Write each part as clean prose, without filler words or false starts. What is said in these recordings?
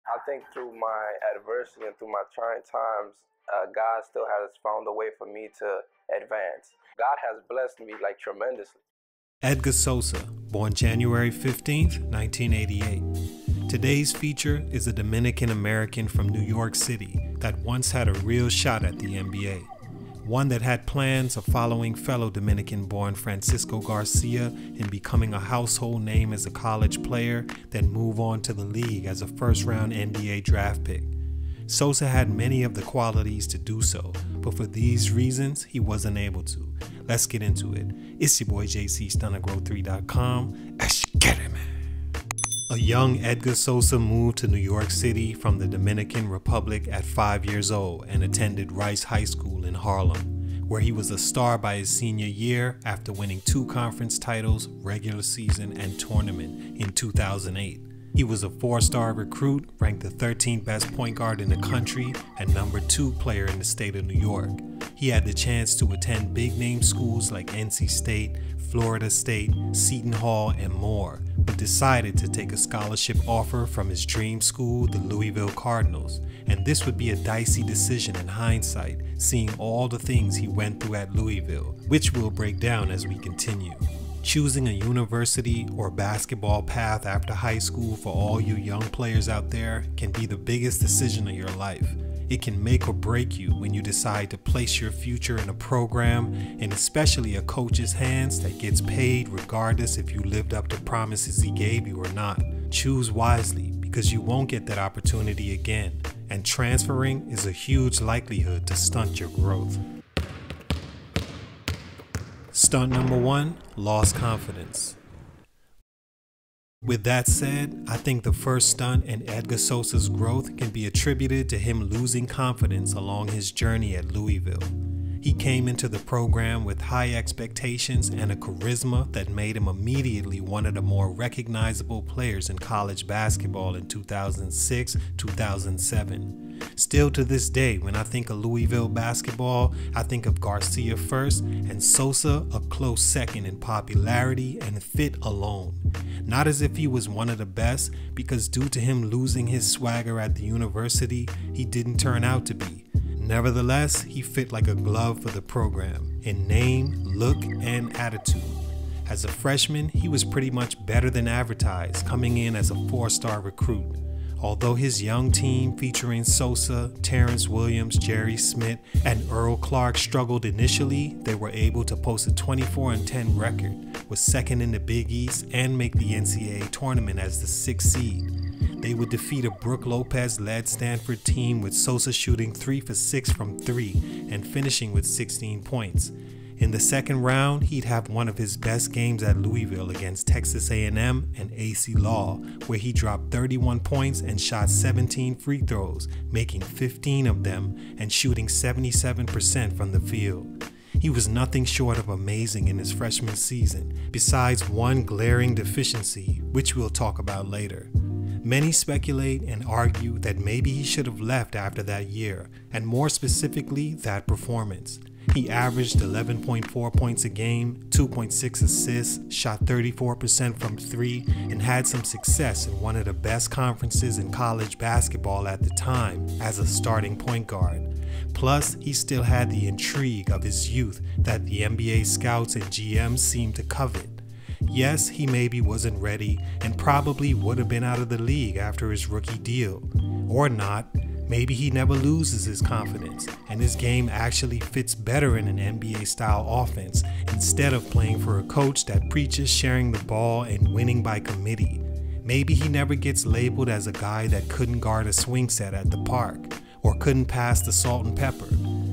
I think through my adversity and through my trying times, God still has found a way for me to advance. God has blessed me like tremendously. Edgar Sosa, born January 15, 1988. Today's feature is a Dominican American from New York City that once had a real shot at the NBA. One that had plans of following fellow Dominican-born Francisco Garcia in becoming a household name as a college player, then move on to the league as a first-round NBA draft pick. Sosa had many of the qualities to do so, but for these reasons, he wasn't able to. Let's get into it. It's your boy JC, stuntedgrowth3.com. Let's get it, man. A young Edgar Sosa moved to New York City from the Dominican Republic at 5 years old and attended Rice High School in Harlem, where he was a star by his senior year after winning 2 conference titles, regular season and tournament in 2008. He was a 4-star recruit, ranked the 13th best point guard in the country and number 2 player in the state of New York. He had the chance to attend big-name schools like NC State, Florida State, Seton Hall, and more, but decided to take a scholarship offer from his dream school, the Louisville Cardinals. And this would be a dicey decision in hindsight, seeing all the things he went through at Louisville, which we'll break down as we continue. Choosing a university or basketball path after high school for all you young players out there can be the biggest decision of your life. It can make or break you when you decide to place your future in a program, and especially a coach's hands that gets paid regardless if you lived up to promises he gave you or not. Choose wisely, because you won't get that opportunity again, and transferring is a huge likelihood to stunt your growth. Stunt number 1, lost confidence. With that said, I think the first stunt in Edgar Sosa's growth can be attributed to him losing confidence along his journey at Louisville. He came into the program with high expectations and a charisma that made him immediately one of the more recognizable players in college basketball in 2006-2007. Still to this day, when I think of Louisville basketball, I think of Garcia first and Sosa a close second in popularity and fit alone. Not as if he was one of the best, because due to him losing his swagger at the university, he didn't turn out to be. Nevertheless, he fit like a glove for the program, in name, look, and attitude. As a freshman, he was pretty much better than advertised, coming in as a 4-star recruit. Although his young team featuring Sosa, Terrence Williams, Jerry Smith, and Earl Clark struggled initially, they were able to post a 24-10 record, was second in the Big East, and make the NCAA tournament as the 6th seed. They would defeat a Brook Lopez-led Stanford team with Sosa shooting 3 for 6 from 3 and finishing with 16 points. In the second round, he'd have one of his best games at Louisville against Texas A&M and AC Law, where he dropped 31 points and shot 17 free throws, making 15 of them and shooting 77% from the field. He was nothing short of amazing in his freshman season, besides one glaring deficiency, which we'll talk about later. Many speculate and argue that maybe he should have left after that year, and more specifically, that performance. He averaged 11.4 points a game, 2.6 assists, shot 34% from 3, and had some success in one of the best conferences in college basketball at the time as a starting point guard. Plus, he still had the intrigue of his youth that the NBA scouts and GMs seemed to covet. Yes, he maybe wasn't ready and probably would have been out of the league after his rookie deal. Or not. Maybe he never loses his confidence and his game actually fits better in an NBA-style offense instead of playing for a coach that preaches sharing the ball and winning by committee. Maybe he never gets labeled as a guy that couldn't guard a swing set at the park or couldn't pass the salt and pepper.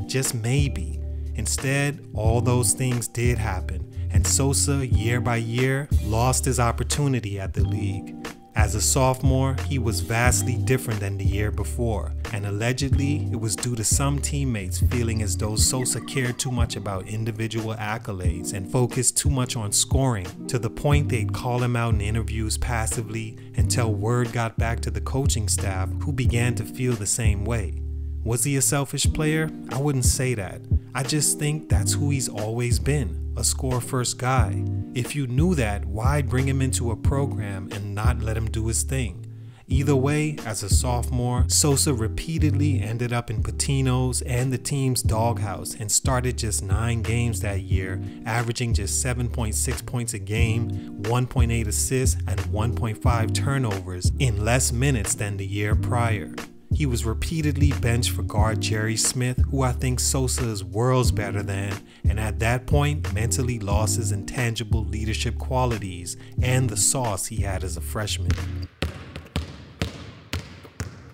Just maybe. Instead, all those things did happen, and Sosa, year by year, lost his opportunity at the league. As a sophomore, he was vastly different than the year before, and allegedly it was due to some teammates feeling as though Sosa cared too much about individual accolades and focused too much on scoring, to the point they'd call him out in interviews passively until word got back to the coaching staff, who began to feel the same way. Was he a selfish player? I wouldn't say that. I just think that's who he's always been, a score-first guy. If you knew that, why bring him into a program and not let him do his thing? Either way, as a sophomore, Sosa repeatedly ended up in Pitino's and the team's doghouse and started just 9 games that year, averaging just 7.6 points a game, 1.8 assists, and 1.5 turnovers in less minutes than the year prior. He was repeatedly benched for guard Jerry Smith, who I think Sosa is worlds better than, and at that point mentally lost his intangible leadership qualities and the sauce he had as a freshman.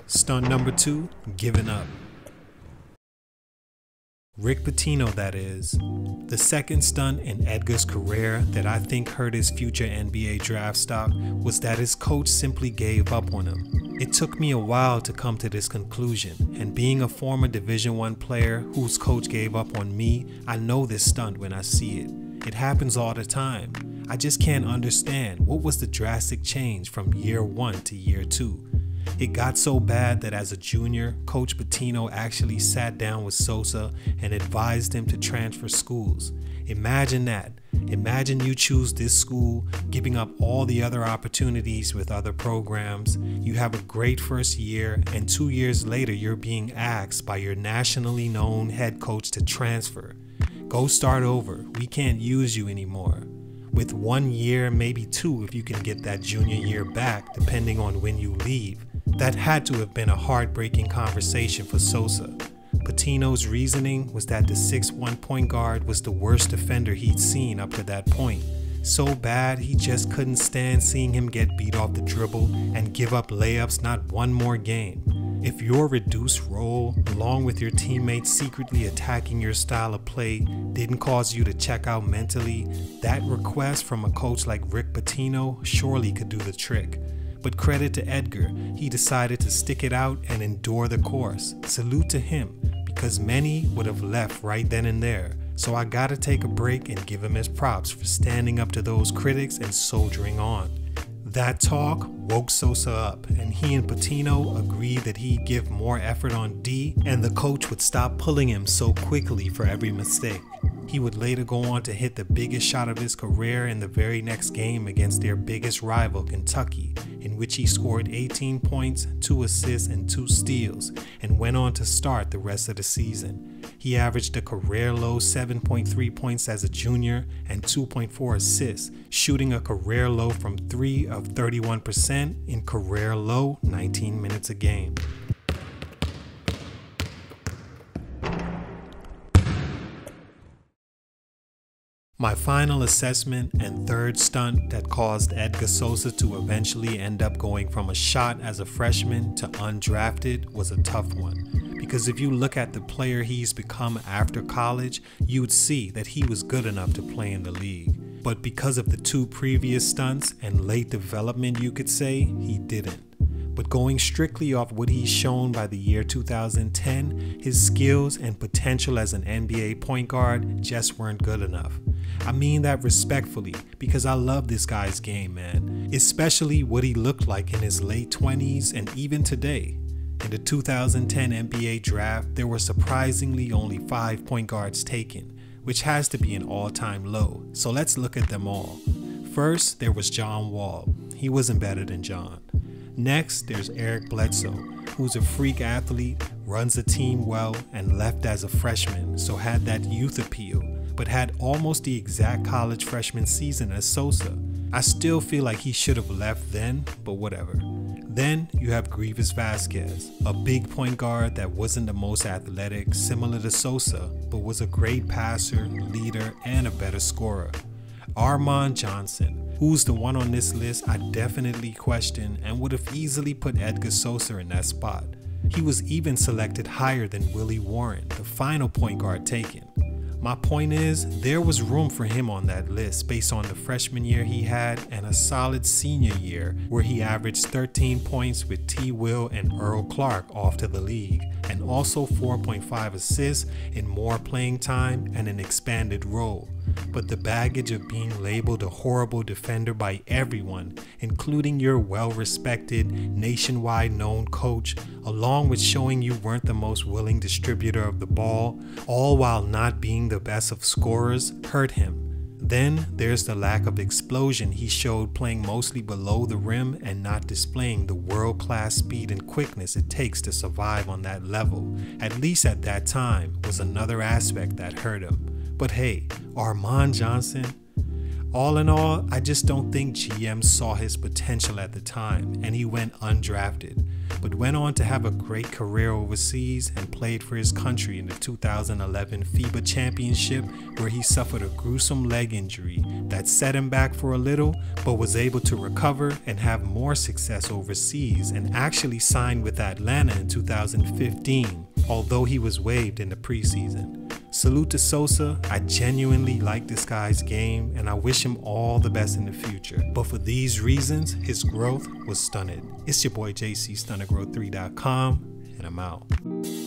Stunt number 2, giving up. Rick Pitino, that is. The second stunt in Edgar's career that I think hurt his future NBA draft stock was that his coach simply gave up on him. It took me a while to come to this conclusion, and being a former Division I player whose coach gave up on me, I know this stunt when I see it. It happens all the time. I just can't understand what was the drastic change from year 1 to year 2. It got so bad that as a junior, Coach Pitino actually sat down with Sosa and advised him to transfer schools. Imagine that. Imagine you choose this school, giving up all the other opportunities with other programs. You have a great first year, and 2 years later you're being asked by your nationally known head coach to transfer. Go start over. We can't use you anymore. With 1 year, maybe 2 if you can get that junior year back, depending on when you leave. That had to have been a heartbreaking conversation for Sosa. Pitino's reasoning was that the 6'1" point guard was the worst defender he'd seen up to that point. So bad he just couldn't stand seeing him get beat off the dribble and give up layups not one more game. If your reduced role, along with your teammates secretly attacking your style of play, didn't cause you to check out mentally, that request from a coach like Rick Pitino surely could do the trick. But credit to Edgar, he decided to stick it out and endure the course. Salute to him, because many would have left right then and there. So I gotta take a break and give him his props for standing up to those critics and soldiering on. That talk woke Sosa up, and he and Pitino agreed that he'd give more effort on D, and the coach would stop pulling him so quickly for every mistake. He would later go on to hit the biggest shot of his career in the very next game against their biggest rival, Kentucky, in which he scored 18 points, 2 assists, and 2 steals, and went on to start the rest of the season. He averaged a career-low 7.3 points as a junior and 2.4 assists, shooting a career-low from 3 of 31% in career-low 19 minutes a game. My final assessment and third stunt that caused Edgar Sosa to eventually end up going from a shot as a freshman to undrafted was a tough one. Because if you look at the player he's become after college, you'd see that he was good enough to play in the league. But because of the 2 previous stunts and late development, you could say, he didn't. But going strictly off what he's shown by the year 2010, his skills and potential as an NBA point guard just weren't good enough. I mean that respectfully, because I love this guy's game, man. Especially what he looked like in his late 20s and even today. In the 2010 NBA draft, there were surprisingly only 5 point guards taken, which has to be an all-time low. So let's look at them all. First, there was John Wall. He wasn't better than John. Next, there's Eric Bledsoe, who's a freak athlete, runs the team well, and left as a freshman, so had that youth appeal, but had almost the exact college freshman season as Sosa. I still feel like he should have left then, but whatever. Then you have Grievous Vasquez, a big point guard that wasn't the most athletic, similar to Sosa, but was a great passer, leader, and a better scorer. Armand Johnson, who's the one on this list I definitely question and would have easily put Edgar Sosa in that spot. He was even selected higher than Willie Warren, the final point guard taken. My point is, there was room for him on that list based on the freshman year he had and a solid senior year where he averaged 13 points with T. Will and Earl Clark off to the league, and also 4.5 assists in more playing time and an expanded role. But the baggage of being labeled a horrible defender by everyone, including your well-respected, nationwide known coach, along with showing you weren't the most willing distributor of the ball, all while not being the best of scorers, hurt him. Then there's the lack of explosion he showed playing mostly below the rim and not displaying the world-class speed and quickness it takes to survive on that level, at least at that time, was another aspect that hurt him. But hey, Armand Johnson? All in all, I just don't think GM saw his potential at the time and he went undrafted, but went on to have a great career overseas and played for his country in the 2011 FIBA Championship, where he suffered a gruesome leg injury that set him back for a little, but was able to recover and have more success overseas and actually signed with Atlanta in 2015, although he was waived in the preseason. Salute to Sosa. I genuinely like this guy's game and I wish him all the best in the future. But for these reasons, his growth was stunted. It's your boy JC, stuntedgrowth3.com, and I'm out.